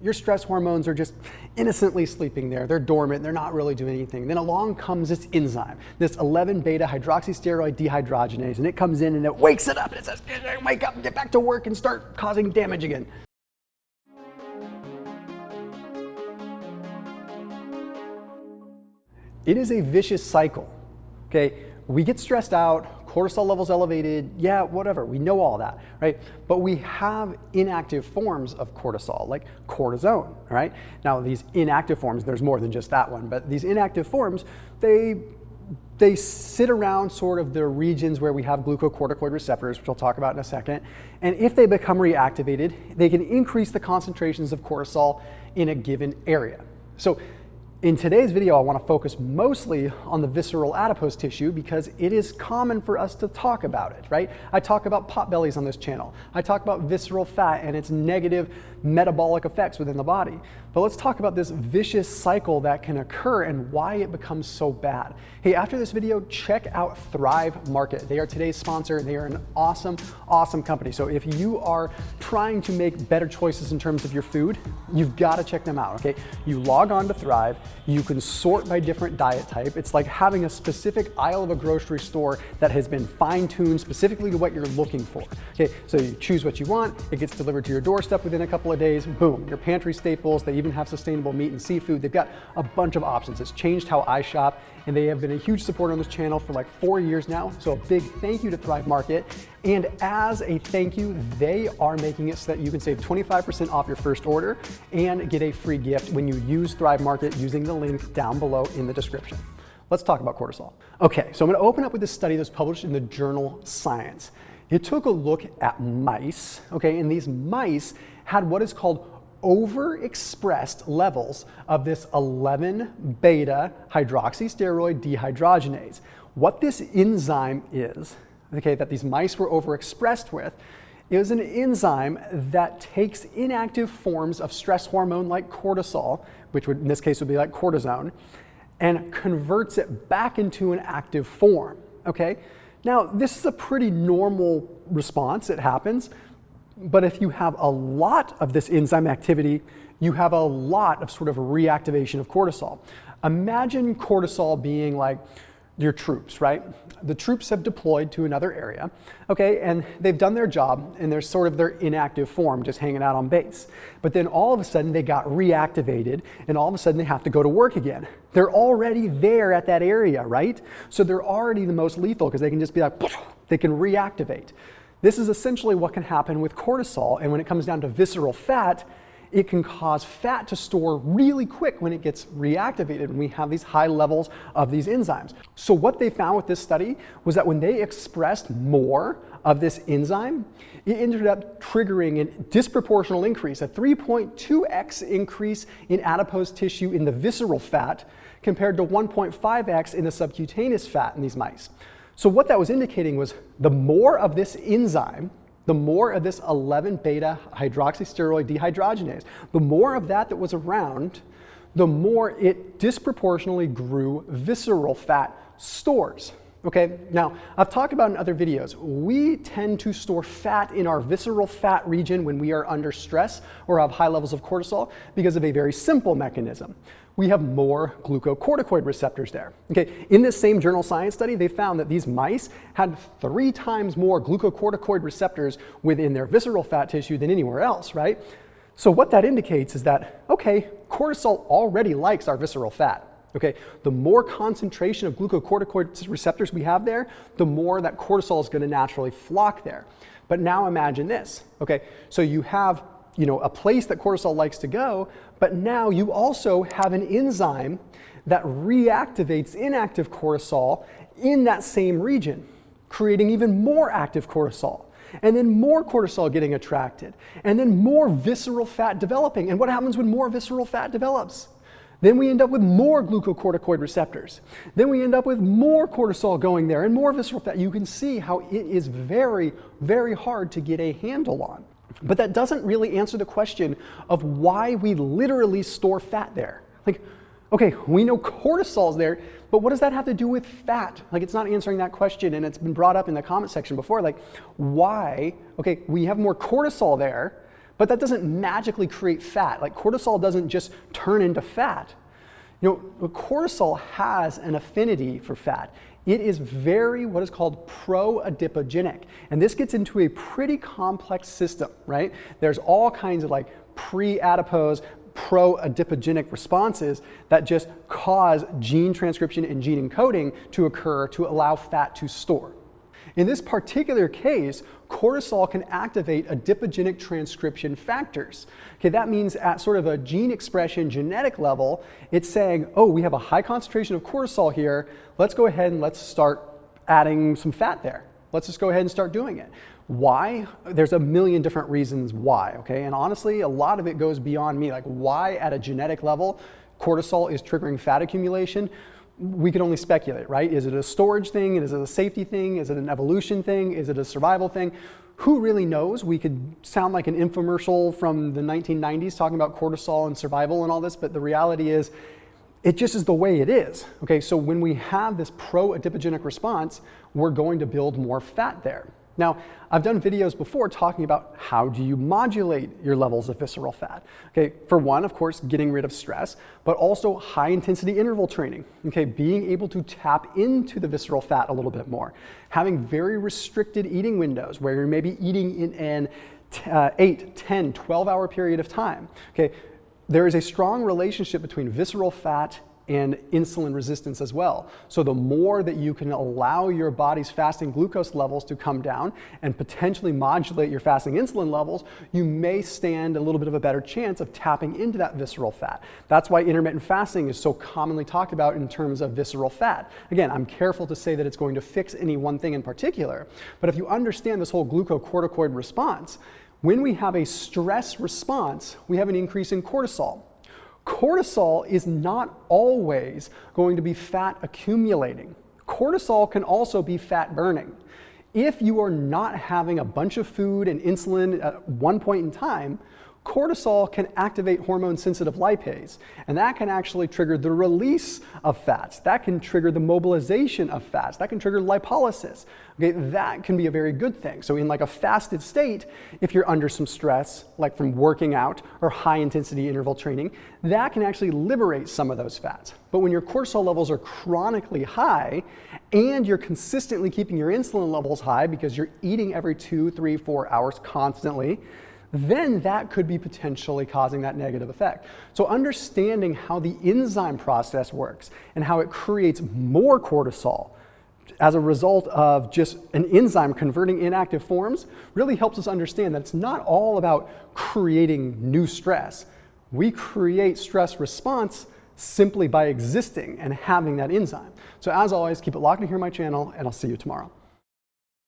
your stress hormones are just innocently sleeping there. They're dormant, they're not really doing anything. Then along comes this enzyme, this 11-beta hydroxysteroid dehydrogenase, and it comes in and it wakes it up and it says, wake up, get back to work and start causing damage again. It is a vicious cycle, okay? We get stressed out, cortisol levels elevated, yeah, whatever, we know all that, right? But we have inactive forms of cortisol, like cortisone, right? Now these inactive forms, there's more than just that one, but these inactive forms, they sit around sort of the regions where we have glucocorticoid receptors, which I'll talk about in a second. And if they become reactivated, they can increase the concentrations of cortisol in a given area. So in today's video, I want to focus mostly on the visceral adipose tissue because it is common for us to talk about it, right? I talk about potbellies on this channel. I talk about visceral fat and its negative metabolic effects within the body. But let's talk about this vicious cycle that can occur and why it becomes so bad. Hey, after this video, check out Thrive Market. They are today's sponsor. They are an awesome, awesome company. So if you are trying to make better choices in terms of your food, you've got to check them out, okay? You log on to Thrive. You can sort by different diet type. It's like having a specific aisle of a grocery store that has been fine-tuned specifically to what you're looking for. Okay, so you choose what you want, it gets delivered to your doorstep within a couple of days, boom, your pantry staples. They even have sustainable meat and seafood. They've got a bunch of options. It's changed how I shop, and they have been a huge supporter on this channel for like 4 years now. So a big thank you to Thrive Market. And as a thank you, they are making it so that you can save 25% off your first order and get a free gift when you use Thrive Market using the link down below in the description. Let's talk about cortisol. Okay, so I'm going to open up with this study that's published in the journal Science. It took a look at mice, okay, and these mice had what is called overexpressed levels of this 11-beta hydroxysteroid dehydrogenase. What this enzyme is, okay, that these mice were overexpressed with, is an enzyme that takes inactive forms of stress hormone like cortisol, which would in this case would be like cortisone, and converts it back into an active form, okay? Now, this is a pretty normal response, it happens, but if you have a lot of this enzyme activity, you have a lot of sort of reactivation of cortisol. Imagine cortisol being like your troops, right? The troops have deployed to another area, okay, and they've done their job, and they're sort of their inactive form, just hanging out on base. But then all of a sudden they got reactivated, and all of a sudden they have to go to work again. They're already there at that area, right? So they're already the most lethal because they can just be like, they can reactivate. This is essentially what can happen with cortisol, and when it comes down to visceral fat, it can cause fat to store really quick when it gets reactivated when we have these high levels of these enzymes. So what they found with this study was that when they expressed more of this enzyme, it ended up triggering a disproportional increase, a 3.2x increase in adipose tissue in the visceral fat compared to 1.5x in the subcutaneous fat in these mice. So what that was indicating was the more of this enzyme, the more of this 11-beta hydroxysteroid dehydrogenase, the more of that was around, the more it disproportionately grew visceral fat stores. Okay, now I've talked about in other videos, we tend to store fat in our visceral fat region when we are under stress or have high levels of cortisol because of a very simple mechanism. We have more glucocorticoid receptors there. Okay, in this same journal Science study, they found that these mice had 3 times more glucocorticoid receptors within their visceral fat tissue than anywhere else, right? So what that indicates is that, okay, cortisol already likes our visceral fat. Okay, the more concentration of glucocorticoid receptors we have there, the more that cortisol is going to naturally flock there. But now imagine this, okay, so you have a place that cortisol likes to go, but now you also have an enzyme that reactivates inactive cortisol in that same region, creating even more active cortisol, and then more cortisol getting attracted, and then more visceral fat developing. And what happens when more visceral fat develops? Then we end up with more glucocorticoid receptors. Then we end up with more cortisol going there and more visceral fat. You can see how it is very, very hard to get a handle on. But that doesn't really answer the question of why we literally store fat there. Like, okay, we know cortisol is there, but what does that have to do with fat? Like, it's not answering that question, and it's been brought up in the comment section before. Like, why? Okay, we have more cortisol there, But that doesn't magically create fat. Like cortisol doesn't just turn into fat. Cortisol has an affinity for fat. It is very what is called pro-adipogenic. And this gets into a pretty complex system, right? There's all kinds of like pre-adipose, pro-adipogenic responses that just cause gene transcription and gene encoding to occur to allow fat to store. In this particular case, cortisol can activate adipogenic transcription factors. Okay, that means at sort of a gene expression genetic level, it's saying, oh, we have a high concentration of cortisol here. Let's go ahead and let's start adding some fat there. Let's just go ahead and start doing it. Why? There's a million different reasons why, okay? And honestly, a lot of it goes beyond me. Like why at a genetic level cortisol is triggering fat accumulation, we can only speculate, right? Is it a storage thing? Is it a safety thing? Is it an evolution thing? Is it a survival thing? Who really knows? We could sound like an infomercial from the 1990s talking about cortisol and survival and all this, but the reality is it just is the way it is. Okay, so when we have this pro-adipogenic response, we're going to build more fat there. Now, I've done videos before talking about how do you modulate your levels of visceral fat. Okay, for one, of course, getting rid of stress, but also high intensity interval training. Okay, being able to tap into the visceral fat a little bit more. Having very restricted eating windows where you're maybe eating in an 8, 10, 12-hour period of time. Okay, there is a strong relationship between visceral fat and insulin resistance as well. So the more that you can allow your body's fasting glucose levels to come down and potentially modulate your fasting insulin levels, you may stand a little bit of a better chance of tapping into that visceral fat. That's why intermittent fasting is so commonly talked about in terms of visceral fat. Again, I'm careful to say that it's going to fix any one thing in particular, but if you understand this whole glucocorticoid response, when we have a stress response, we have an increase in cortisol. Cortisol is not always going to be fat accumulating. Cortisol can also be fat burning. If you are not having a bunch of food and insulin at one point in time, cortisol can activate hormone-sensitive lipase, and that can actually trigger the release of fats. That can trigger the mobilization of fats. That can trigger lipolysis. Okay, that can be a very good thing. So in like a fasted state, if you're under some stress, like from working out or high-intensity interval training, that can actually liberate some of those fats. But when your cortisol levels are chronically high and you're consistently keeping your insulin levels high because you're eating every 2, 3, 4 hours constantly, then that could be potentially causing that negative effect. So understanding how the enzyme process works and how it creates more cortisol as a result of just an enzyme converting inactive forms really helps us understand that it's not all about creating new stress. We create stress response simply by existing and having that enzyme. So as always, keep it locked in here on my channel, and I'll see you tomorrow.